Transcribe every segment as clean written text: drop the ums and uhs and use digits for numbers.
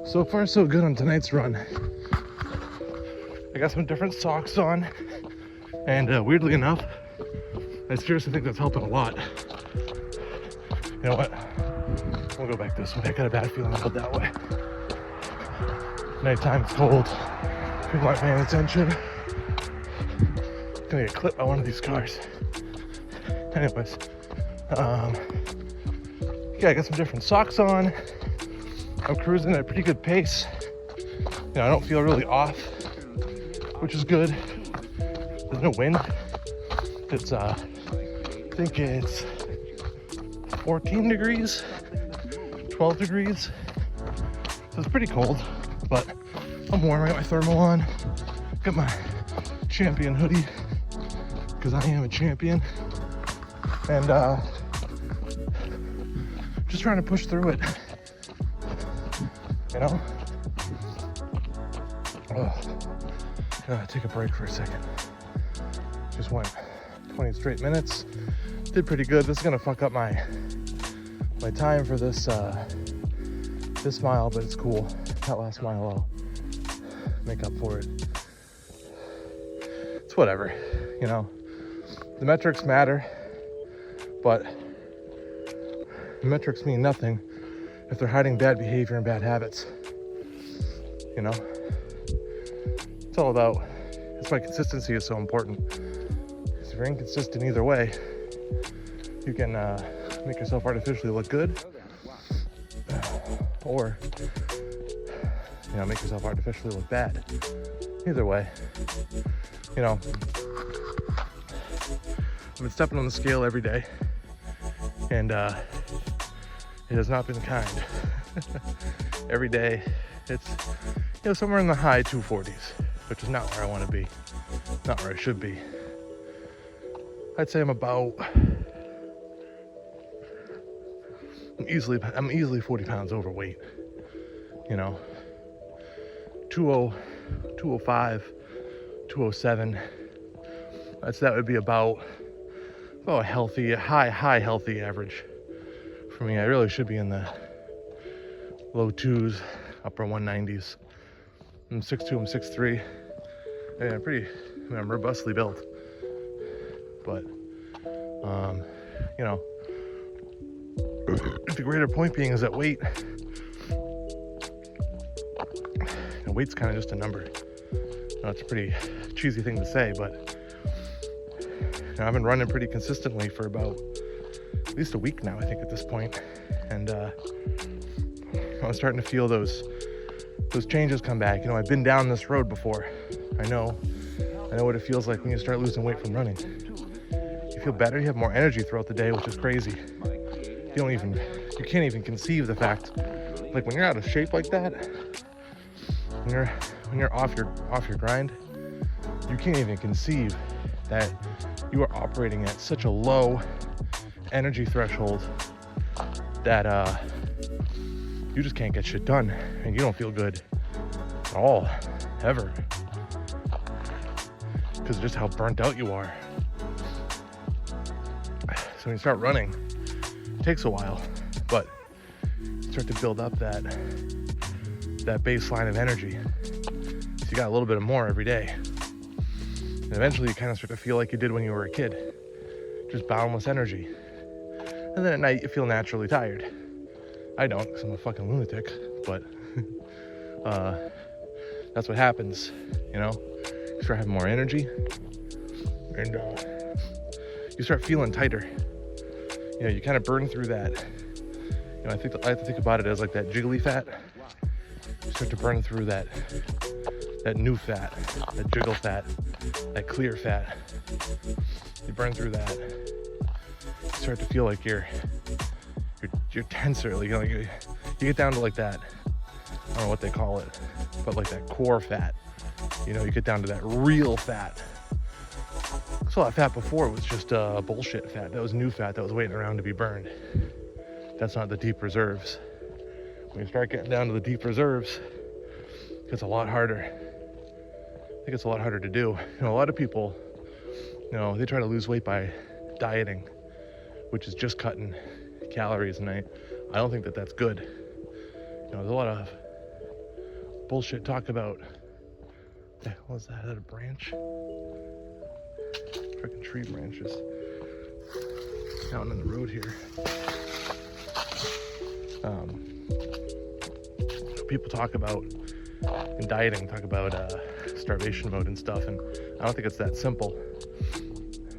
So far, so good on tonight's run. I got some different socks on, and weirdly enough, I seriously think that's helping a lot. You know what? We'll go back this way. I got a bad feeling about that way. Nighttime's cold. People aren't paying attention. Gonna get clipped by one of these cars. Anyways, yeah, I got some different socks on. I'm cruising at a pretty good pace. You know, I don't feel really off, which is good. There's no wind. It's I think it's 14 degrees, 12 degrees. So it's pretty cold, but I'm warm. I got my thermal on. Got my champion hoodie, because I am a champion. And just trying to push through it. You know? Gotta take a break for a second. Just went 20 straight minutes. Did pretty good. This is gonna fuck up my time for this this mile, but it's cool. That last mile I'll make up for it. It's whatever, you know. The metrics matter, but the metrics mean nothing if they're hiding bad behavior and bad habits. You know? It's all about, that's why consistency is so important. Because if you're inconsistent either way, you can make yourself artificially look good, or, you know, make yourself artificially look bad. Either way, you know, I've been stepping on the scale every day, and it has not been kind. Every day, it's, you know, somewhere in the high 240s, which is not where I want to be, not where I should be. I'd say I'm easily 40 pounds overweight, you know, 205, 207. That would be about a healthy, high healthy average for me. I really should be in the low 2s, upper 190s. I'm 6'2", I'm 6'3". I'm robustly built. But, you know, the greater point being is that weight's kind of just a number. You know, it's a pretty cheesy thing to say, but you know, I've been running pretty consistently for about at least a week now, I think, at this point. And I'm starting to feel those changes come back. You know, I've been down this road before. I know what it feels like when you start losing weight from running. You feel better, you have more energy throughout the day, which is crazy. You can't even conceive the fact, like, when you're out of shape like that, when you're off your grind, you can't even conceive that you are operating at such a low energy threshold that you just can't get shit done, and you don't feel good at all, ever, because of just how burnt out you are. So when you start running, it takes a while, but you start to build up that baseline of energy. So you got a little bit more every day. And eventually you kind of start to feel like you did when you were a kid. Just boundless energy. And then at night you feel naturally tired. I don't, because I'm a fucking lunatic, but that's what happens, you know? You start having more energy, and you start feeling tighter. You know, you kind of burn through that. You know, I have to think about it as like that jiggly fat. You start to burn through that new fat, that jiggle fat, that clear fat. You burn through that. You start to feel like you're tenser. You know, like you get down to like that, I don't know what they call it, but like that core fat. You know, you get down to that real fat. So that fat before was just bullshit fat. That was new fat that was waiting around to be burned. That's not the deep reserves. When you start getting down to the deep reserves, it gets a lot harder. I think it's a lot harder to do. You know, a lot of people, you know, they try to lose weight by dieting, which is just cutting calories, and I don't think that that's good. You know, there's a lot of bullshit talk about, what was that? Is that a branch? Freaking tree branches down in the road here. People talk about in dieting, talk about starvation mode and stuff, and I don't think it's that simple.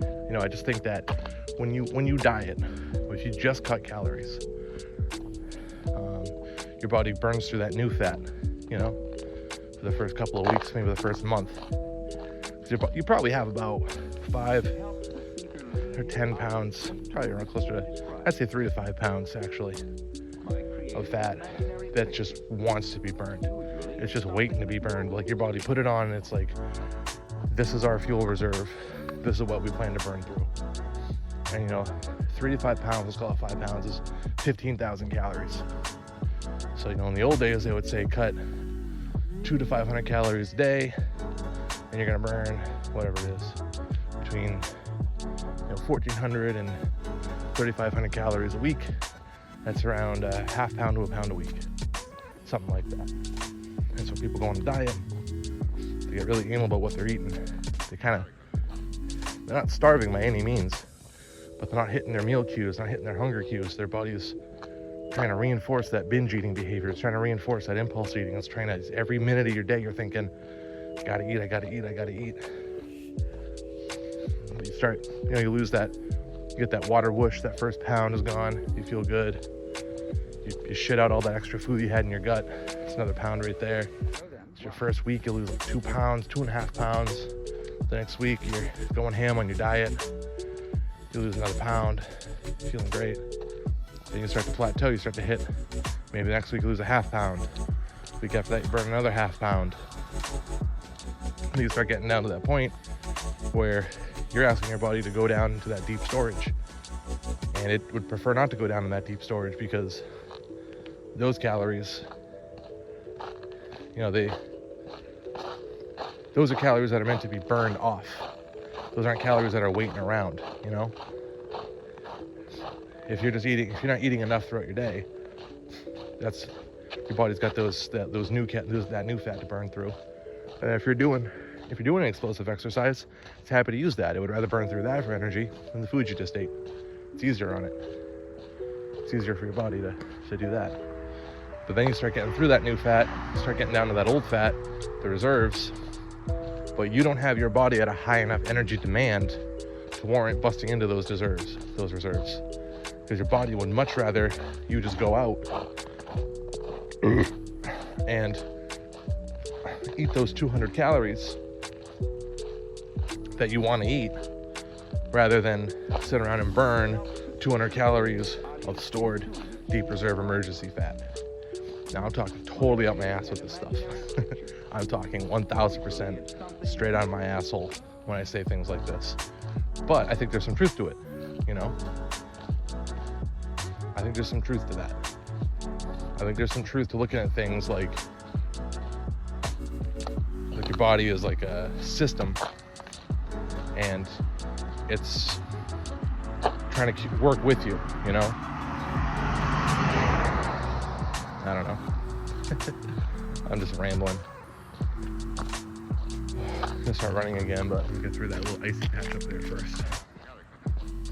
You know, I just think that when you diet, if you just cut calories, your body burns through that new fat, you know, for the first couple of weeks, maybe the first month. You probably have about 5 or 10 pounds, probably around closer to, I'd say 3 to 5 pounds actually, of fat that just wants to be burned. It's just waiting to be burned. Like your body put it on and it's like, this is our fuel reserve. This is what we plan to burn through. And you know, 3 to 5 pounds, let's call it 5 pounds, is 15,000 calories. So, you know, in the old days, they would say cut 200 to 500 calories a day, and you're gonna burn whatever it is, between 1,400 and 3,500 calories a week. That's around a half pound to a pound a week, something like that. And so people go on a diet, they get really anal about what they're eating. They're not starving by any means, but they're not hitting their meal cues, not hitting their hunger cues. Their body's trying to reinforce that binge eating behavior. It's trying to reinforce that impulse eating. It's trying to, every minute of your day, you're thinking, I gotta eat. But you start, you lose that, you get that water whoosh, that first pound is gone, you feel good. You shit out all that extra food you had in your gut. It's another pound right there. It's your first week, you lose like 2 pounds, 2.5 pounds. The next week, you're going ham on your diet. You lose another pound, feeling great. Then you start to plateau, you start to hit, maybe next week you lose a half pound. Week after that, you burn another half pound. And you start getting down to that point where you're asking your body to go down into that deep storage. And it would prefer not to go down in that deep storage because those calories, those are calories that are meant to be burned off. Those aren't calories that are waiting around, you know? If you're not eating enough throughout your day, that's, your body's got that new fat to burn through. And if you're doing an explosive exercise, it's happy to use that. It would rather burn through that for energy than the food you just ate. It's easier on it. It's easier for your body to do that. But then you start getting through that new fat, you start getting down to that old fat, the reserves, but you don't have your body at a high enough energy demand to warrant busting into those reserves. Because your body would much rather you just go out and eat those 200 calories that you want to eat rather than sit around and burn 200 calories of stored deep reserve emergency fat. Now I'm talking totally up my ass with this stuff. I'm talking 1,000% straight out of my asshole when I say things like this. But I think there's some truth to it, you know? I think there's some truth to that. I think there's some truth to looking at things like your body is like a system and it's trying to work with you, you know? I don't know. I'm just rambling. I'm gonna start running again, but let me get through that little icy patch up there first.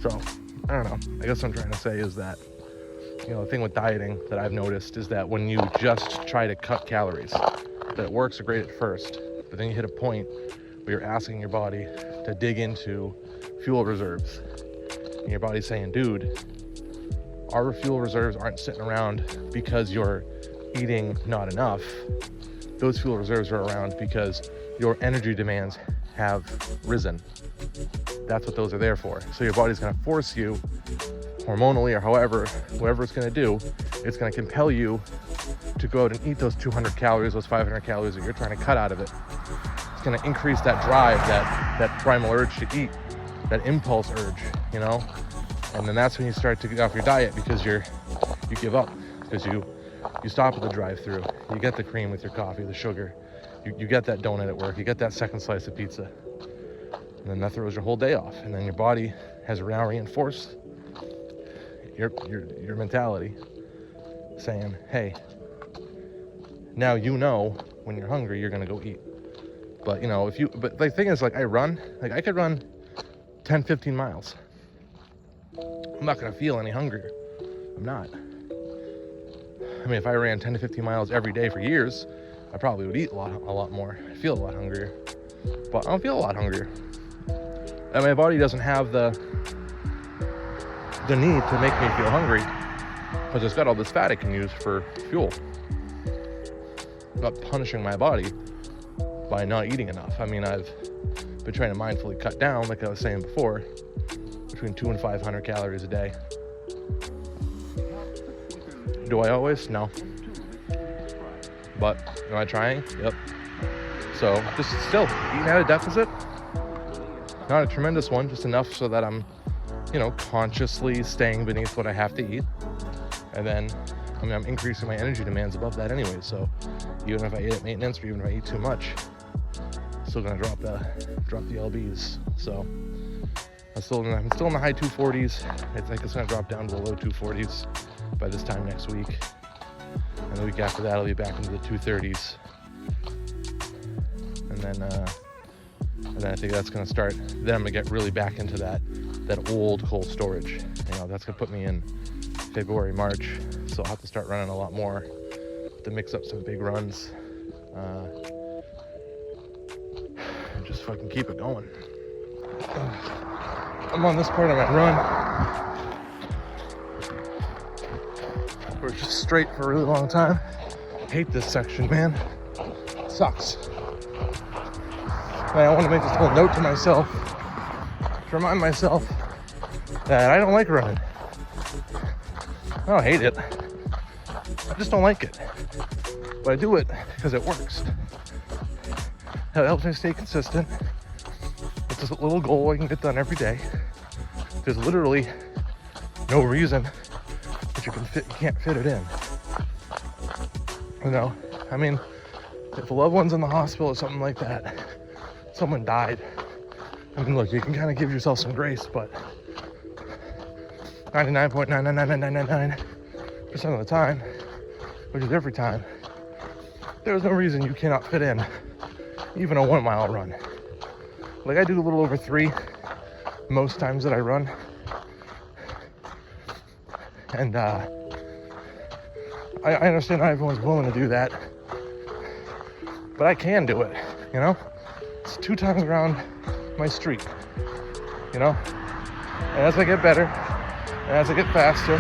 So, I don't know. I guess what I'm trying to say is that, the thing with dieting that I've noticed is that when you just try to cut calories, that it works great at first, but then you hit a point where you're asking your body to dig into fuel reserves. And your body's saying, dude, our fuel reserves aren't sitting around because you're eating not enough. Those fuel reserves are around because your energy demands have risen. That's what those are there for. So your body's gonna force you, hormonally or whatever it's gonna do, it's gonna compel you to go out and eat those 200 calories, those 500 calories that you're trying to cut out of it. It's gonna increase that drive, that primal urge to eat, that impulse urge, And then that's when you start to get off your diet because you give up, because you stop at the drive-through, you get the cream with your coffee, the sugar, you get that donut at work, you get that second slice of pizza, and then that throws your whole day off. And then your body has now reinforced your mentality, saying, hey, now you know when you're hungry, you're gonna go eat. But but the thing is, like, I could run 10, 15 miles. I'm not gonna feel any hungrier. I'm not. I mean, if I ran 10 to 15 miles every day for years, I probably would eat a lot more. I feel a lot hungrier, but I don't feel a lot hungrier. And my body doesn't have the need to make me feel hungry because it's got all this fat it can use for fuel. I'm not punishing my body by not eating enough. I mean, I've been trying to mindfully cut down, like I was saying before, between 200 and 500 calories a day. Do I always? No. But am I trying? Yep. So just still eating at a deficit. Not a tremendous one, just enough so that I'm, consciously staying beneath what I have to eat. And then, I'm increasing my energy demands above that anyway. So even if I eat at maintenance or even if I eat too much, I'm still gonna drop the LBs. So I'm still in the high 240s. I think it's gonna drop down to the low 240s by this time next week. And the week after that, I'll be back into the 230s. And then I think that's going to start. Then I'm going to get really back into that old cold storage. That's going to put me in February, March. So I'll have to start running a lot more to mix up some big runs. And just fucking keep it going. I'm on this part of my run. We're just straight for a really long time. I hate this section, man. It sucks. And I want to make this little note to myself to remind myself that I don't like running. I don't hate it. I just don't like it. But I do it because it works. It helps me stay consistent. It's just a little goal I can get done every day. There's literally no reason that you can't fit it in. I mean, if a loved one's in the hospital or something like that, someone died, look, you can kind of give yourself some grace, but 99.99999% of the time, which is every time, there's no reason you cannot fit in even a 1 mile run. Like, I do a little over 3 most times that I run. And I understand not everyone's willing to do that, but I can do it, It's 2 times around my street, And as I get better, and as I get faster,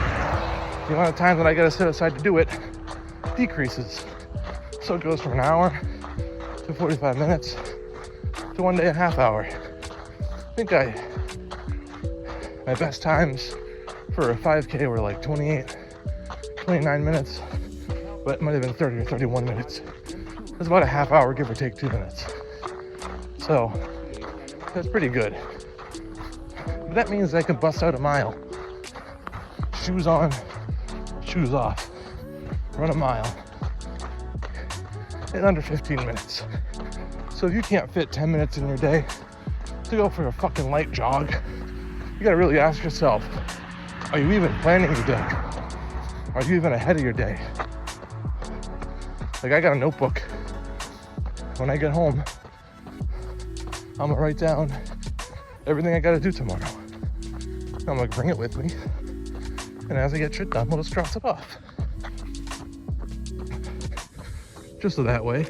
the amount of time that I gotta set aside to do it decreases. So it goes from an hour to 45 minutes to one day a half hour. I think my best times for a 5K were like 29 minutes, but it might have been 30 or 31 minutes. It's about a half hour, give or take 2 minutes. So that's pretty good. But that means I can bust out a mile. Shoes on, shoes off. Run a mile in under 15 minutes. So if you can't fit 10 minutes in your day to go for a fucking light jog, you gotta really ask yourself, are you even planning your day? Are you even ahead of your day? Like, I got a notebook. When I get home, I'm gonna write down everything I gotta do tomorrow. I'm gonna bring it with me. And as I get shit done, we'll just cross it off. Just so that way,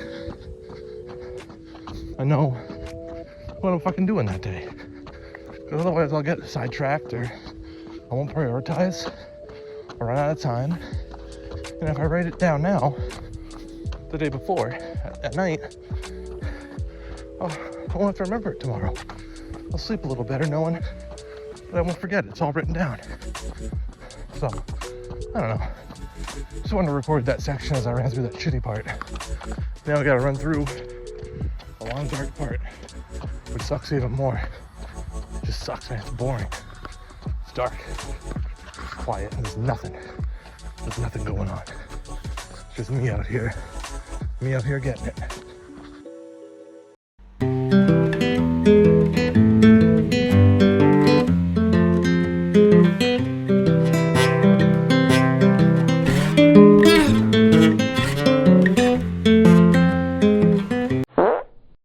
I know what I'm fucking doing that day. Because otherwise I'll get sidetracked, or I won't prioritize, or run out of time. And if I write it down now, the day before, at night, I won't have to remember it tomorrow. I'll sleep a little better knowing that I won't forget it. It's all written down. So, I don't know. Just wanted to record that section as I ran through that shitty part. Now I gotta run through a long dark part, which sucks even more. It just sucks, man. It's boring. It's dark. It's quiet. There's nothing. There's nothing going on. It's just me out here. Me out here getting it.